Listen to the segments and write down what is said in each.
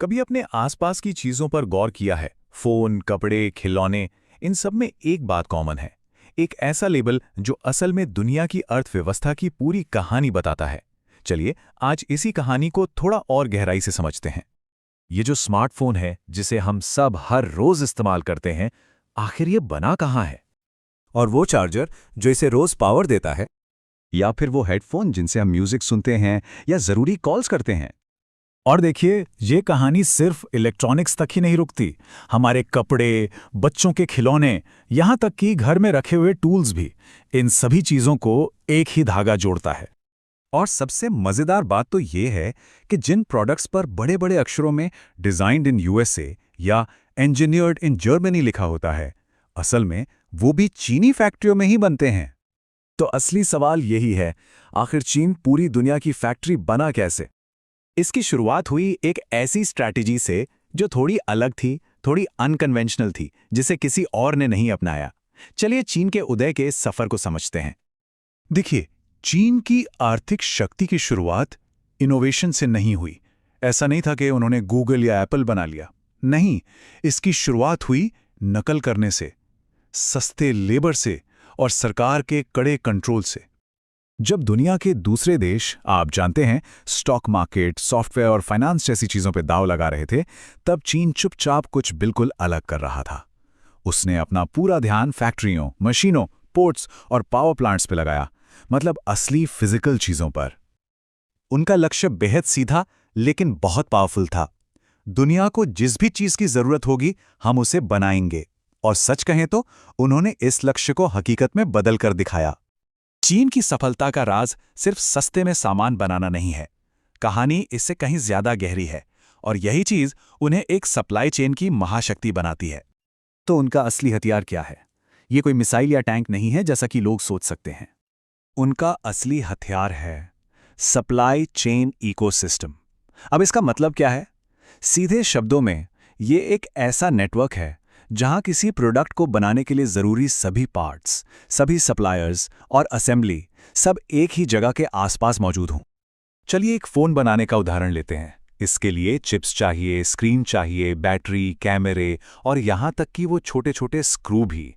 कभी अपने आसपास की चीजों पर गौर किया है? फोन, कपड़े, खिलौने, इन सब में एक बात कॉमन है। एक ऐसा लेबल जो असल में दुनिया की अर्थव्यवस्था की पूरी कहानी बताता है। चलिए आज इसी कहानी को थोड़ा और गहराई से समझते हैं। ये जो स्मार्टफोन है जिसे हम सब हर रोज इस्तेमाल करते हैं, आखिर ये बना कहाँ है? और वो चार्जर जो इसे रोज पावर देता है, या फिर वो हेडफोन जिनसे हम म्यूजिक सुनते हैं या ज़रूरी कॉल्स करते हैं। और देखिए, ये कहानी सिर्फ इलेक्ट्रॉनिक्स तक ही नहीं रुकती। हमारे कपड़े, बच्चों के खिलौने, यहाँ तक कि घर में रखे हुए टूल्स भी, इन सभी चीज़ों को एक ही धागा जोड़ता है। और सबसे मज़ेदार बात तो ये है कि जिन प्रोडक्ट्स पर बड़े बड़े अक्षरों में डिज़ाइंड इन यूएसए या इंजीनियर्ड इन जर्मनी लिखा होता है, असल में वो भी चीनी फैक्ट्रियों में ही बनते हैं। तो असली सवाल यही है, आखिर चीन पूरी दुनिया की फैक्ट्री बना कैसे? इसकी शुरुआत हुई एक ऐसी स्ट्रैटेजी से जो थोड़ी अलग थी, थोड़ी अनकन्वेंशनल थी, जिसे किसी और ने नहीं अपनाया। चलिए चीन के उदय के सफर को समझते हैं। देखिए, चीन की आर्थिक शक्ति की शुरुआत इनोवेशन से नहीं हुई। ऐसा नहीं था कि उन्होंने गूगल या एप्पल बना लिया। नहीं, इसकी शुरुआत हुई नकल करने से, सस्ते लेबर से और सरकार के कड़े कंट्रोल से। जब दुनिया के दूसरे देश, आप जानते हैं, स्टॉक मार्केट, सॉफ्टवेयर और फाइनेंस जैसी चीजों पे दांव लगा रहे थे, तब चीन चुपचाप कुछ बिल्कुल अलग कर रहा था। उसने अपना पूरा ध्यान फैक्ट्रियों, मशीनों, पोर्ट्स और पावर प्लांट्स पे लगाया, मतलब असली फिजिकल चीजों पर। उनका लक्ष्य बेहद सीधा लेकिन बहुत पावरफुल था। दुनिया को जिस भी चीज की जरूरत होगी, हम उसे बनाएंगे। और सच कहें तो उन्होंने इस लक्ष्य को हकीकत में बदल कर दिखाया। चीन की सफलता का राज सिर्फ सस्ते में सामान बनाना नहीं है। कहानी इससे कहीं ज्यादा गहरी है, और यही चीज उन्हें एक सप्लाई चेन की महाशक्ति बनाती है। तो उनका असली हथियार क्या है? ये कोई मिसाइल या टैंक नहीं है जैसा कि लोग सोच सकते हैं। उनका असली हथियार है सप्लाई चेन इकोसिस्टम। अब इसका मतलब क्या है? सीधे शब्दों में, ये एक ऐसा नेटवर्क है जहां किसी प्रोडक्ट को बनाने के लिए जरूरी सभी पार्ट्स, सभी सप्लायर्स और असेंबली सब एक ही जगह के आसपास मौजूद हों। चलिए एक फोन बनाने का उदाहरण लेते हैं। इसके लिए चिप्स चाहिए, स्क्रीन चाहिए, बैटरी, कैमरे और यहां तक कि वो छोटे छोटे स्क्रू भी।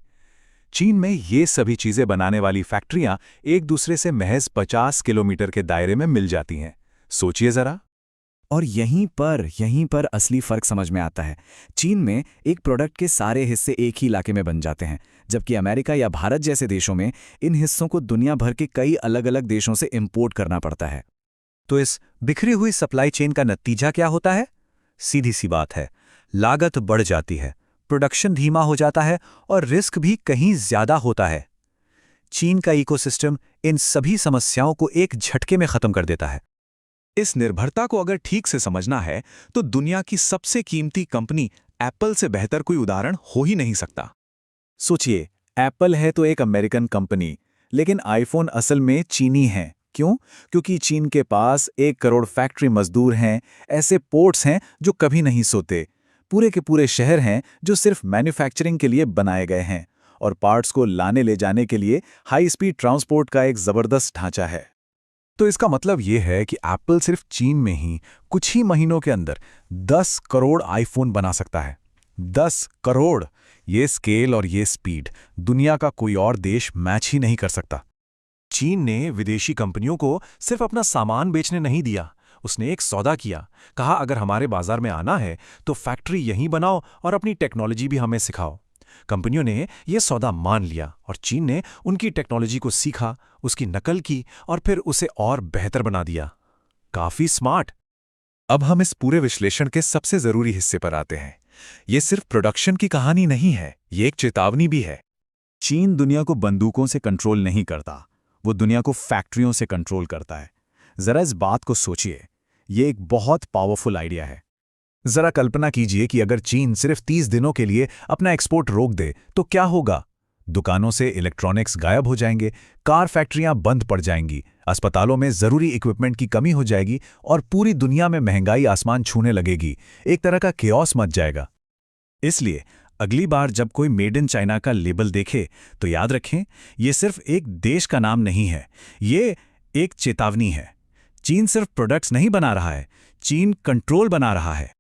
चीन में ये सभी चीजें बनाने वाली फैक्ट्रियां एक दूसरे से महज 50 किलोमीटर के दायरे में मिल जाती हैं। सोचिए जरा। और यहीं पर असली फर्क समझ में आता है। चीन में एक प्रोडक्ट के सारे हिस्से एक ही इलाके में बन जाते हैं, जबकि अमेरिका या भारत जैसे देशों में इन हिस्सों को दुनिया भर के कई अलग अलग देशों से इंपोर्ट करना पड़ता है। तो इस बिखरी हुई सप्लाई चेन का नतीजा क्या होता है? सीधी सी बात है, लागत बढ़ जाती है, प्रोडक्शन धीमा हो जाता है और रिस्क भी कहीं ज्यादा होता है। चीन का इकोसिस्टम इन सभी समस्याओं को एक झटके में खत्म कर देता है। इस निर्भरता को अगर ठीक से समझना है तो दुनिया की सबसे कीमती कंपनी एप्पल से बेहतर कोई उदाहरण हो ही नहीं सकता। सोचिए, एप्पल है तो एक अमेरिकन कंपनी, लेकिन आईफोन असल में चीनी है। क्यों? क्योंकि चीन के पास 1 करोड़ फैक्ट्री मजदूर हैं, ऐसे पोर्ट्स हैं जो कभी नहीं सोते, पूरे के पूरे शहर हैं जो सिर्फ मैन्युफैक्चरिंग के लिए बनाए गए हैं, और पार्ट्स को लाने ले जाने के लिए हाई स्पीड ट्रांसपोर्ट का एक जबरदस्त ढांचा है। तो इसका मतलब यह है कि एप्पल सिर्फ चीन में ही कुछ ही महीनों के अंदर 10 करोड़ आईफोन बना सकता है। 10 करोड़! ये स्केल और ये स्पीड दुनिया का कोई और देश मैच ही नहीं कर सकता। चीन ने विदेशी कंपनियों को सिर्फ अपना सामान बेचने नहीं दिया, उसने एक सौदा किया। कहा, अगर हमारे बाजार में आना है तो फैक्ट्री यहीं बनाओ और अपनी टेक्नोलॉजी भी हमें सिखाओ। कंपनियों ने यह सौदा मान लिया और चीन ने उनकी टेक्नोलॉजी को सीखा, उसकी नकल की और फिर उसे और बेहतर बना दिया। काफी स्मार्ट। अब हम इस पूरे विश्लेषण के सबसे जरूरी हिस्से पर आते हैं। ये सिर्फ प्रोडक्शन की कहानी नहीं है, ये एक चेतावनी भी है। चीन दुनिया को बंदूकों से कंट्रोल नहीं करता, वो दुनिया को फैक्ट्रियों से कंट्रोल करता है। जरा इस बात को सोचिए, ये एक बहुत पावरफुल आइडिया है। जरा कल्पना कीजिए कि अगर चीन सिर्फ 30 दिनों के लिए अपना एक्सपोर्ट रोक दे तो क्या होगा? दुकानों से इलेक्ट्रॉनिक्स गायब हो जाएंगे, कार फैक्ट्रियां बंद पड़ जाएंगी, अस्पतालों में जरूरी इक्विपमेंट की कमी हो जाएगी और पूरी दुनिया में महंगाई आसमान छूने लगेगी। एक तरह का केओस मच जाएगा। इसलिए अगली बार जब कोई मेड इन चाइना का लेबल देखे तो याद रखें, ये सिर्फ एक देश का नाम नहीं है, ये एक चेतावनी है। चीन सिर्फ प्रोडक्ट्स नहीं बना रहा है, चीन कंट्रोल बना रहा है।